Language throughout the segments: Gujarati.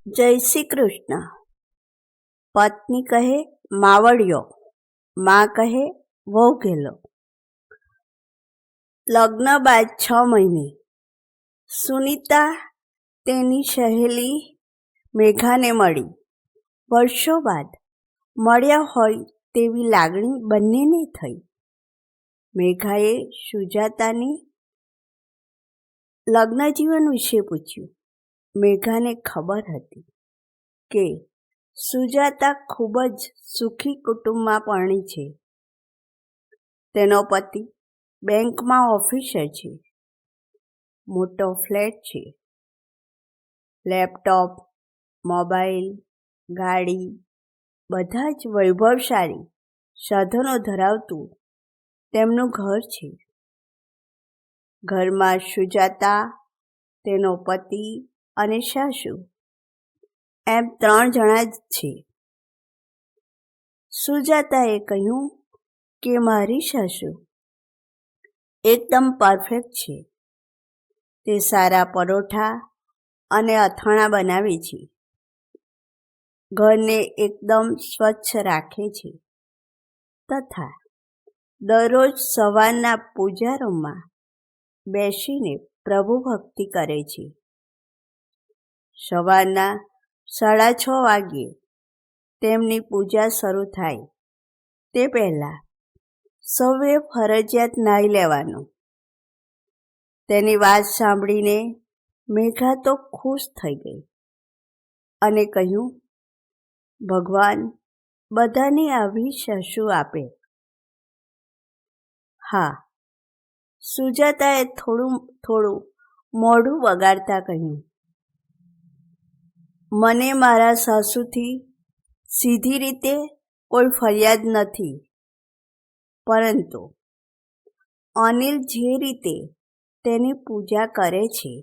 જય શ્રી કૃષ્ણ. પત્ની કહે માવડિયો, માં કહે વહુ ઘેલો. લગ્ન બાદ 6 મહિને સુનીતા તેની સહેલી મેઘાને મળી. વર્ષો બાદ મળ્યા હોય તેવી લાગણી બંનેને થઈ. મેઘાએ સુજાતાની લગ્ન જીવન વિશે પૂછ્યું. મેઘાને ખબર હતી કે સુજાતા ખૂબ જ સુખી કુટુંબમાં પરણી છે. તેનો પતિ બેંકમાં ઓફિસર છે. મોટો ફ્લેટ છે. લેપટોપ, મોબાઈલ, ગાડી, બધા જ વૈભવશાળી સાધનો ધરાવતું તેમનું ઘર છે. ઘરમાં સુજાતા, તેનો પતિ અને સાસુ એમ 3 જણા જ છે. સુજાતાએ કહ્યું કે મારી સાસુ એકદમ પરફેક્ટ છે. તે સારા પરોઠા અને અથાણાં બનાવે છે. ઘરને એકદમ સ્વચ્છ રાખે છે તથા દરરોજ સવારના પૂજા રૂમમાં બેસીને પ્રભુ ભક્તિ કરે છે. સવારના 6:30 વાગ્યે તેમની પૂજા શરૂ થાય તે પહેલાં સૌએ ફરજિયાત નાહી લેવાનું. તેની વાત સાંભળીને મેઘા તો ખુશ થઈ ગઈ અને કહ્યું, ભગવાન બધાને આવી સાસુ આપે. હા, સુજાતાએ થોડું મોઢું બગાડતા કહ્યું, મને મારા સાસુથી સીધી રીતે કોઈ ફરિયાદ નથી, પરંતુ અનિલ જે રીતે તેની પૂજા કરે છે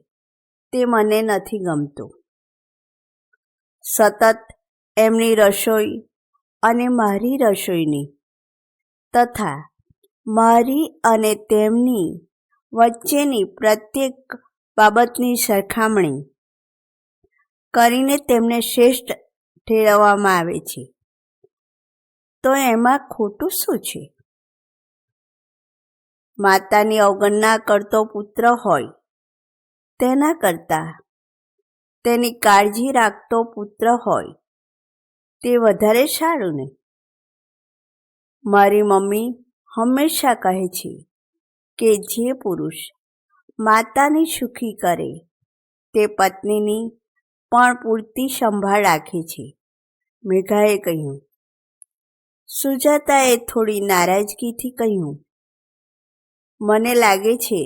તે મને નથી ગમતું. સતત એમની રસોઈ અને મારી રસોઈની તથા મારી અને તેમની વચ્ચેની પ્રત્યેક બાબતની સરખામણી કરીને તેમને શ્રેષ્ઠ ઠેરવવામાં આવે છે. તો એમાં ખોટું શું છે? માતાની અવગણના કરતો પુત્ર હોય તેના કરતાં તેની કાળજી રાખતો પુત્ર હોય તે વધારે સારું ને? મારી મમ્મી હંમેશા કહે છે કે જે પુરુષ માતાની સુખી કરે તે પત્નીની પણ પૂરતી સંભાળ રાખે છે. મેઘાએ કહ્યું. સુજાતાએ થોડી નારાજગીથી કહ્યું, મને લાગે છે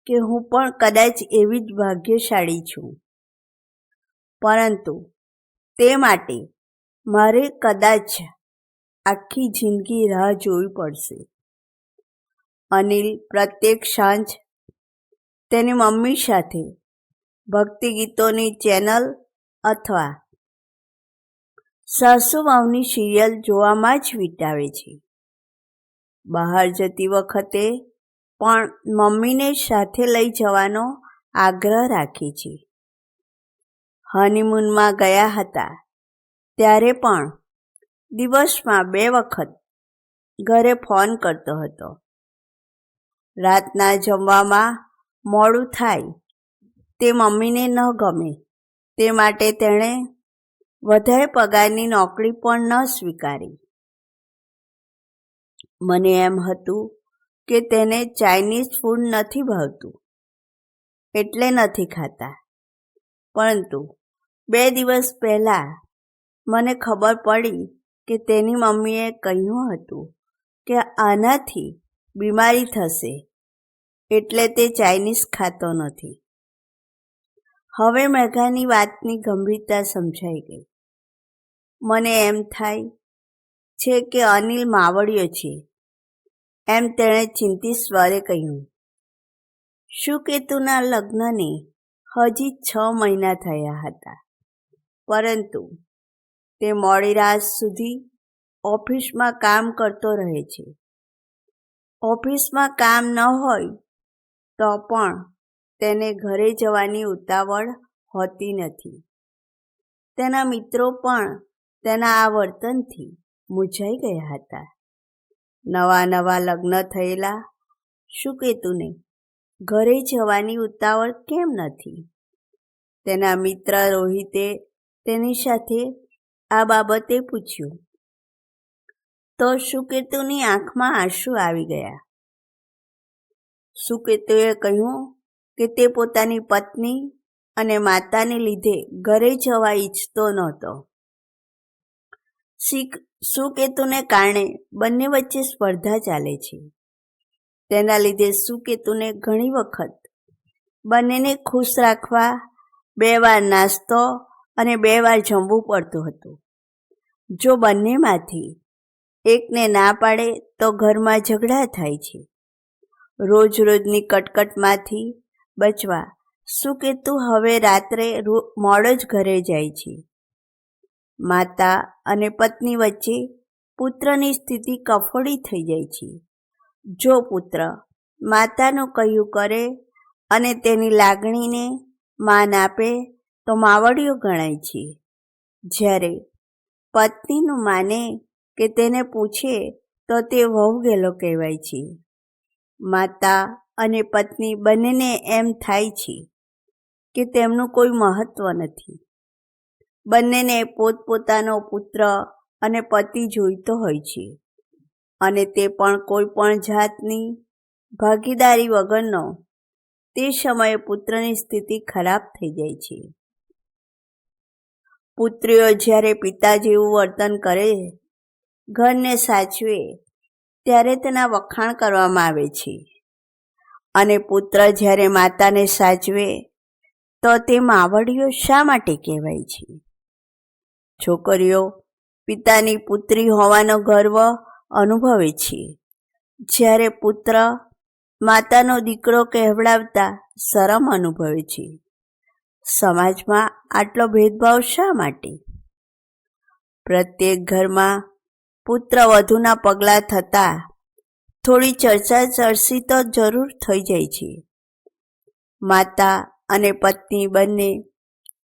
કે હું પણ કદાચ એવી જ ભાગ્યશાળી છું, પરંતુ તે માટે મારે કદાચ આખી જિંદગી રાહ જોવી પડશે. અનિલ પ્રત્યેક સાંજ તેની મમ્મી સાથે ભક્તિ ગીતોની ચેનલ અથવા સાસુવહુની સિરિયલ જોવામાં જ વિતાવે છે. બહાર જતી વખતે પણ મમ્મીને સાથે લઈ જવાનો આગ્રહ રાખે છે. હનીમૂનમાં ગયા હતા ત્યારે પણ દિવસમાં 2 વખત ઘરે ફોન કરતો હતો. રાતના જમવામાં મોડું થાય તે મમ્મીને ન ગમે તે માટે તેણે વધારે પગારની નોકરી પણ ન સ્વીકારી. મને એમ હતું કે તેને ચાઇનીઝ ફૂડ નથી ભાવતું એટલે નથી ખાતા, પરંતુ 2 દિવસ પહેલાં મને ખબર પડી કે તેની મમ્મીએ કહ્યું હતું કે આનાથી બીમારી થશે એટલે તે ચાઇનીઝ ખાતો નથી. હવે મેઘાની વાતની ગંભીરતા સમજાઈ ગઈ. મને એમ થાય છે કે અનિલ માવડિયો છે, એમ તેણે ચિંતિત સ્વરે કહ્યું. સુકેતુના લગ્નને હજી 6 મહિના થયા હતા, પરંતુ તે મોડી રાત સુધી ઓફિસમાં કામ કરતો રહે છે. ઓફિસમાં કામ ન હોય તો પણ તેને ઘરે જવાની ઉતાવળ હોતી નથી. તેના મિત્રો પણ તેના આ વર્તનથી મૂંઝાઈ ગયા હતા. નવા નવા લગ્ન થયેલા સુકેતુને ઘરે જવાની ઉતાવળ કેમ નથી? તેના મિત્ર રોહિતે તેની સાથે આ બાબતે પૂછ્યું તો સુકેતુની આંખમાં આંસુ આવી ગયા. સુકેતુએ કહ્યું કે તે પોતાની પત્ની અને માતાને લીધે ઘરે જવા ઈચ્છતો નહોતો. સુકેતુને કારણે બંને વચ્ચે સ્પર્ધા ચાલે છે. તેના લીધે સુકેતુને ઘણી વખત બંનેને ખુશ રાખવા 2 વાર નાસ્તો અને 2 વાર જમવું પડતું હતું. જો બંનેમાંથી એકને ના પાડે તો ઘરમાં ઝઘડા થાય છે. રોજ રોજની કટકટમાંથી બચવા સુકેતુ હવે રાત્રે મોડો જ ઘરે જાય છે. માતા અને પત્ની વચ્ચે પુત્રની સ્થિતિ કફોડી થઈ જાય છે. જો પુત્ર માતાનું કહ્યું કરે અને તેની લાગણીને માન આપે તો માવડિયો ગણાય છે. જ્યારે પત્નીનું માને કે તેને પૂછે તો તે વહુ ગેલો કહેવાય છે. માતા અને પત્ની બંનેને એમ થાય છે કે તેમનું કોઈ મહત્વ નથી. બંનેને પોતપોતાનો પુત્ર અને પતિ જોઈતો હોય છે અને તે પણ કોઈ પણ જાતની ભાગીદારી વગરનો. તે સમયે પુત્રની સ્થિતિ ખરાબ થઈ જાય છે. પુત્રીઓ જ્યારે પિતા જેવું વર્તન કરે, ઘરને સાચવે, ત્યારે તેના વખાણ કરવામાં આવે છે અને પુત્ર જ્યારે માતાને સાચવે તો તે માવડિયો શા માટે કહેવાય છે? છોકરીઓ પિતાની પુત્રી હોવાનો ગર્વ અનુભવે છે, જ્યારે પુત્ર માતાનો દીકરો કહેવડાવતા શરમ અનુભવે છે. સમાજમાં આટલો ભેદભાવ શા માટે? પ્રત્યેક ઘરમાં પુત્ર વધુના પગલાં થતાં થોડી ચર્ચા ચરસી તો જરૂર થઈ જાય છે. માતા અને પત્ની બંને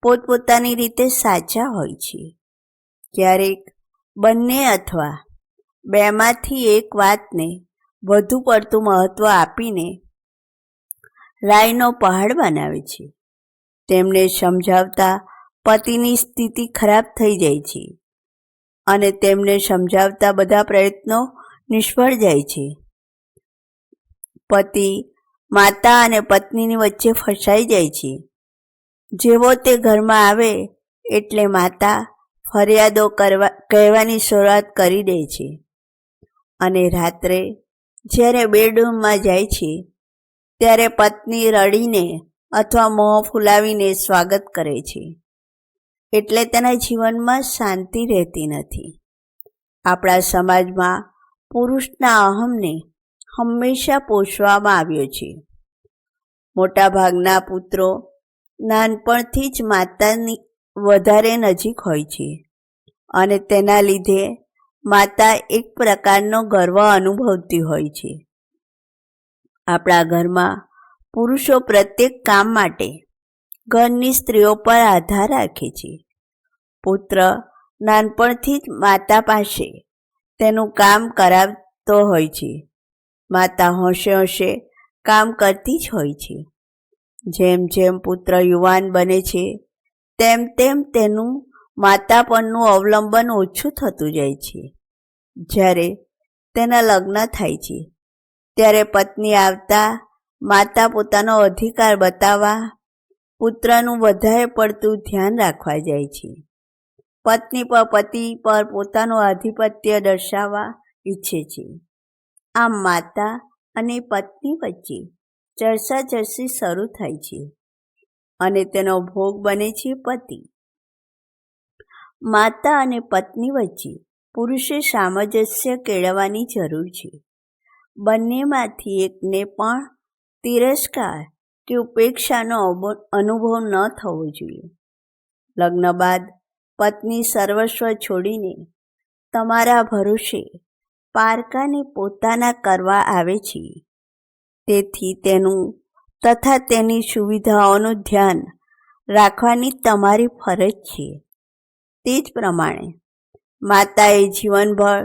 પોતપોતાની રીતે સાચા હોય છે. ક્યારેક બંને અથવા 2માંથી એક વાતને વધુ પડતું મહત્વ આપીને રાઈનો પહાડ બનાવે છે. તેમને સમજાવતા પતિની સ્થિતિ ખરાબ થઈ જાય છે અને તેમને સમજાવતા બધા પ્રયત્નો નિષ્ફળ જાય છે. પતિ માતા અને પત્નીની વચ્ચે ફસાઈ જાય છે. જેવો તે ઘરમાં આવે એટલે માતા ફરિયાદો કહેવાની શરૂઆત કરી દે છે અને રાત્રે જ્યારે બેડરૂમમાં જાય છે ત્યારે પત્ની રડીને અથવા મોં ફૂલાવીને સ્વાગત કરે છે. એટલે તેના જીવનમાં શાંતિ રહેતી નથી. આપણા સમાજમાં પુરુષના અહમને હંમેશા પોષવામાં આવ્યો છે. મોટાભાગના પુત્રો નાનપણથી જ માતાની વધારે નજીક હોય છે અને તેના લીધે માતા એક પ્રકારનો ગર્વ અનુભવતી હોય છે. આપણા ઘરમાં પુરુષો પ્રત્યેક કામ માટે ઘરની સ્ત્રીઓ પર આધાર રાખે છે. પુત્ર નાનપણથી જ માતા પાસે તેનું કામ કરાવતો હોય છે. માતા હોંશે હોંશે કામ કરતી જ હોય છે. જેમ જેમ પુત્ર યુવાન બને છે તેમ તેમ તેનું માતા પરનું અવલંબન ઓછું થતું જાય છે. જ્યારે તેના લગ્ન થાય છે ત્યારે પત્ની આવતા માતા પોતાનો અધિકાર બતાવવા પુત્રનું વધારે પડતું ધ્યાન રાખવા જાય છે. પત્ની પર પતિ પર પોતાનું આધિપત્ય દર્શાવવા ઈચ્છે છે. આમ માતા અને પત્ની વચ્ચે ચર્ચાચરસી શરૂ થાય છે અને તેનો ભોગ બને છે પતિ. માતા અને પત્ની વચ્ચે પુરુષે સામંજસ્ય કેળવવાની જરૂર છે. બંનેમાંથી એકને પણ તિરસ્કાર કે ઉપેક્ષાનો અનુભવ ન થવો જોઈએ. લગ્ન બાદ પત્ની સર્વસ્વ છોડીને તમારા ભરોસે પારકાને પોતાના કરવા આવે છે. તેથી તેનું તથા તેની સુવિધાઓનું ધ્યાન રાખવાની તમારી ફરજ છે. તે જ પ્રમાણે માતાએ જીવનભર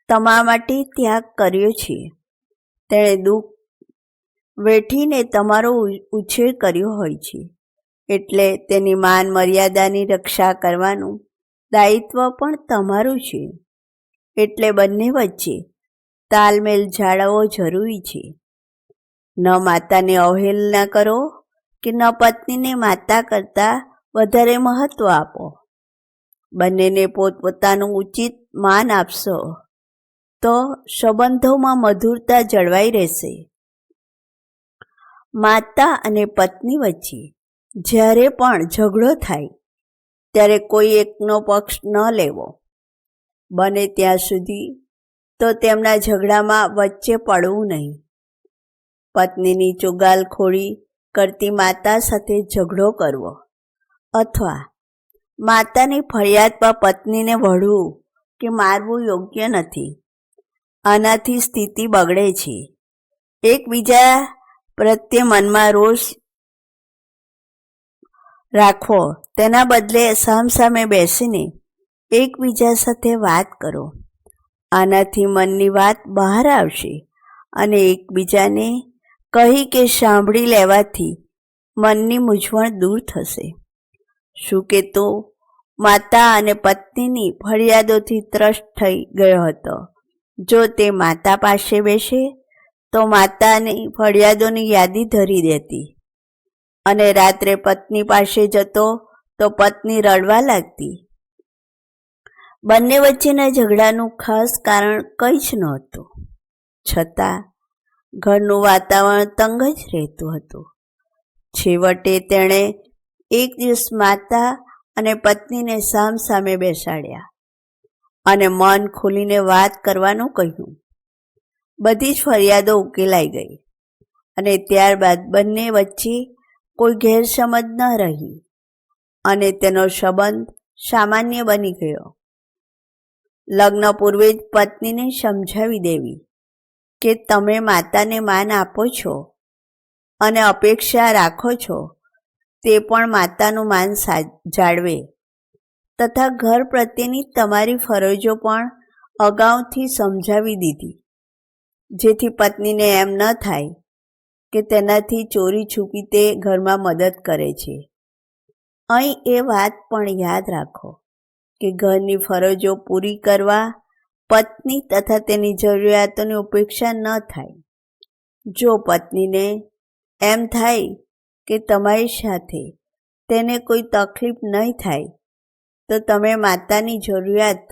તમારા માટે ત્યાગ કર્યો છે. તેણે દુઃખ વેઠીને તમારો ઉછેર કર્યો હોય છે. એટલે તેની માન મર્યાદાની રક્ષા કરવાનું દાયિત્વ પણ તમારું છે. એટલે બંને વચ્ચે તાલમેલ જાળવવો જરૂરી છે. ન માતાને અવહેલના કરો કે ન પત્નીને માતા કરતાં વધારે મહત્વ આપો. બંનેને પોતપોતાનું ઉચિત માન આપશો તો સંબંધોમાં મધુરતા જળવાઈ રહેશે. માતા અને પત્ની વચ્ચે જ્યારે પણ ઝઘડો થાય ત્યારે કોઈ એકનો પક્ષ ન લેવો. બને ત્યાં સુધી તો તેમના ઝઘડામાં વચ્ચે પડવું નહીં. પત્નીની ચુગાલખોરી કરતી માતા સાથે ઝઘડો કરવો અથવા માતાની ફરિયાદ પર પત્નીને વઢવું કે મારવું યોગ્ય નથી. આનાથી સ્થિતિ બગડે છે. એકબીજા પ્રત્યે મનમાં રોષ રાખવો, તેના બદલે સામસામે બેસીને એકબીજા સાથે વાત કરો. આનાથી મનની વાત બહાર આવશે અને એકબીજાને કહી કે સાંભળી લેવાથી મનની મૂંઝવણ દૂર થશે. શું કે તો માતા અને પત્નીની ફરિયાદોથી ત્રસ્ત થઈ ગયો હતો. જો તે માતા પાસે બેસે તો માતાની ફરિયાદોની યાદી ધરી દેતી અને રાત્રે પત્ની પાસે જતો તો પત્ની રડવા લાગતી. બંને વચ્ચેના ઝઘડાનું ખાસ કારણ કંઈ જ નહોતું, છતાં ઘરનું વાતાવરણ તંગ જ રહેતું હતું. છેવટે તેણે એક દિવસ માતા અને પત્નીને સામસામે બેસાડ્યા અને મન ખોલીને વાત કરવાનું કહ્યું. બધી જ ફરિયાદો ઉકેલાઈ ગઈ અને ત્યારબાદ બંને વચ્ચે કોઈ ગેરસમજ ન રહી અને તેનો સંબંધ સામાન્ય બની ગયો. લગ્ન પૂર્વે જ પત્નીને સમજાવી દેવી કે તમે માતાને માન આપો છો અને અપેક્ષા રાખો છો તે પણ માતાનું માન જાળવે તથા ઘર પ્રત્યેની તમારી ફરજો પણ અગાઉથી સમજાવી દીધી, જેથી પત્નીને એમ ન થાય કે તેનાથી ચોરી છુપી તે ઘરમાં મદદ કરે છે. અહીં એ વાત પણ યાદ રાખો કે ઘરની ફરજો પૂરી કરવા પત્ની તથા તેની જરૂરિયાતોની ઉપેક્ષા ન થાય. જો પત્નીને એમ થાય કે તમારી સાથે તેને કોઈ તકલીફ નહીં થાય તો તમે માતાની જરૂરિયાત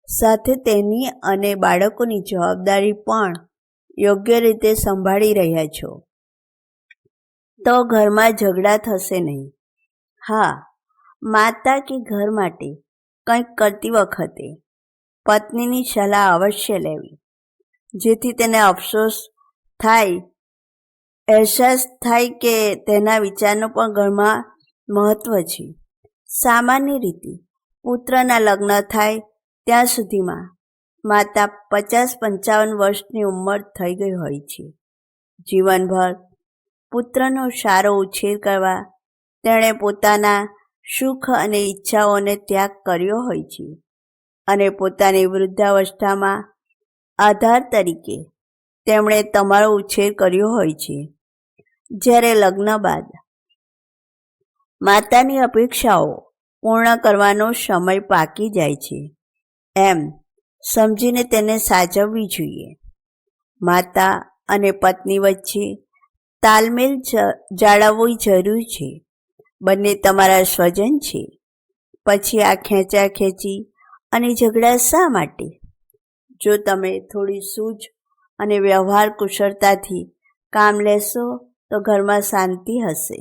સાથે તેની અને બાળકોની જવાબદારી પણ યોગ્ય રીતે સંભાળી રહ્યા છો, તો ઘરમાં ઝઘડા થશે નહીં. હા, માતા કે ઘર માટે કંઈક કરતી વખતે પત્નીની સલાહ અવશ્ય લેવી, જેથી તેને અફસોસ થાય, અહેસાસ થાય કે તેના વિચારનું પણ ઘરમાં મહત્વ છે. સામાન્ય રીતે પુત્રના લગ્ન થાય ત્યાં સુધીમાં માતા 50-55 વર્ષની ઉંમર થઈ ગઈ હોય છે. જીવનભર પુત્રનો સારો ઉછેર કરવા તેણે પોતાના સુખ અને ઈચ્છાઓને ત્યાગ કર્યો હોય છે અને પોતાની વૃદ્ધાવસ્થામાં આધાર તરીકે તેમણે તમારો ઉછેર કર્યો હોય છે. જ્યારે લગ્ન બાદ માતાની અપેક્ષાઓ પૂર્ણ કરવાનો સમય પાકી જાય છે એમ સમજીને તેને સાચવવી જોઈએ. માતા અને પત્ની વચ્ચે તાલમેલ જાળવવી જરૂરી છે. બંને તમારા સ્વજન છે. પછી આ ખેંચાખેંચી અને ઝઘડા શા માટે? જો તમે થોડી સૂઝ અને વ્યવહાર કુશળતાથી કામ લેશો તો ઘરમાં શાંતિ હશે.